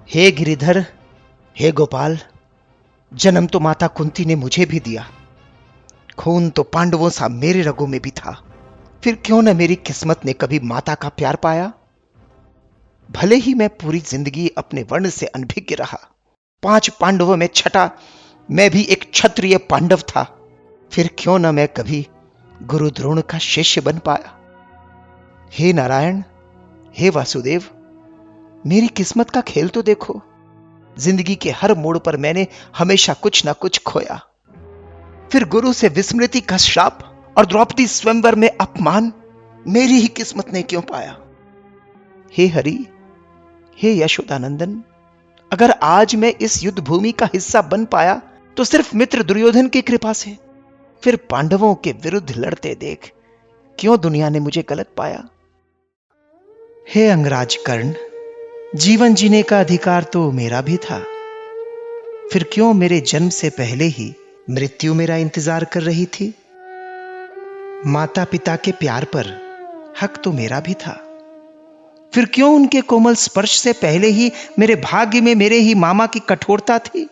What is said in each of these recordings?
हे गिरिधर, हे गोपाल, जन्म तो माता कुंती ने मुझे भी दिया। खून तो पांडवों सा मेरे रगों में भी था। फिर क्यों न मेरी किस्मत ने कभी माता का प्यार पाया। भले ही मैं पूरी जिंदगी अपने वर्ण से अनभिज्ञ रहा, 5 पांडवों में छठा मैं भी एक क्षत्रिय पांडव था। फिर क्यों न मैं कभी गुरु द्रोण का शिष्य बन पाया। हे नारायण, हे वासुदेव, मेरी किस्मत का खेल तो देखो। जिंदगी के हर मोड़ पर मैंने हमेशा कुछ ना कुछ खोया। फिर गुरु से विस्मृति का श्राप और द्रौपदी स्वयंवर में अपमान मेरी ही किस्मत ने क्यों पाया। हे हरि, हे यशोदानंदन, अगर आज मैं इस युद्ध भूमि का हिस्सा बन पाया तो सिर्फ मित्र दुर्योधन की कृपा से। फिर पांडवों के विरुद्ध लड़ते देख क्यों दुनिया ने मुझे गलत पाया। हे अंगराज कर्ण, जीवन जीने का अधिकार तो मेरा भी था। फिर क्यों मेरे जन्म से पहले ही मृत्यु मेरा इंतजार कर रही थी। माता पिता के प्यार पर हक तो मेरा भी था। फिर क्यों उनके कोमल स्पर्श से पहले ही मेरे भाग्य में मेरे ही मामा की कठोरता थी।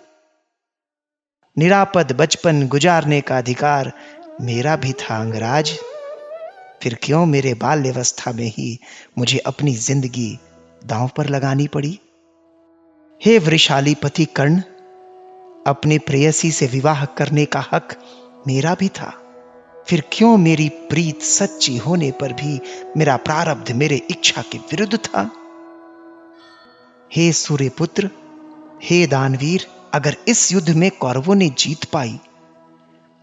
निरापद बचपन गुजारने का अधिकार मेरा भी था अंगराज। फिर क्यों मेरे बाल्यावस्था में ही मुझे अपनी जिंदगी दांव पर लगानी पड़ी। हे वृषाली पति कर्ण, अपनी प्रेयसी से विवाह करने का हक मेरा भी था। फिर क्यों मेरी प्रीत सच्ची होने पर भी मेरा प्रारब्ध मेरे इच्छा के विरुद्ध था। हे सूर्यपुत्र, हे दानवीर, अगर इस युद्ध में कौरवों ने जीत पाई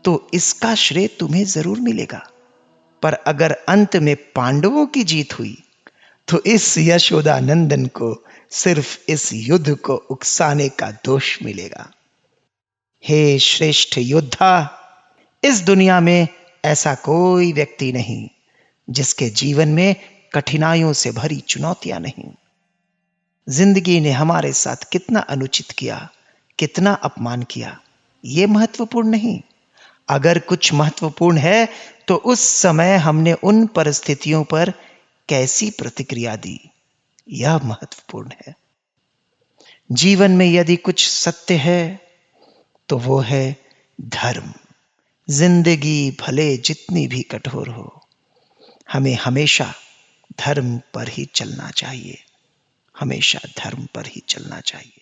तो इसका श्रेय तुम्हें जरूर मिलेगा। पर अगर अंत में पांडवों की जीत हुई तो इस यशोदानंदन को सिर्फ इस युद्ध को उकसाने का दोष मिलेगा। हे श्रेष्ठ योद्धा, इस दुनिया में ऐसा कोई व्यक्ति नहीं जिसके जीवन में कठिनाइयों से भरी चुनौतियां नहीं। जिंदगी ने हमारे साथ कितना अनुचित किया, कितना अपमान किया, यह महत्वपूर्ण नहीं। अगर कुछ महत्वपूर्ण है तो उस समय हमने उन परिस्थितियों पर कैसी प्रतिक्रिया दी, यह महत्वपूर्ण है। जीवन में यदि कुछ सत्य है तो वो है धर्म। जिंदगी भले जितनी भी कठोर हो, हमें हमेशा धर्म पर ही चलना चाहिए। हमेशा धर्म पर ही चलना चाहिए।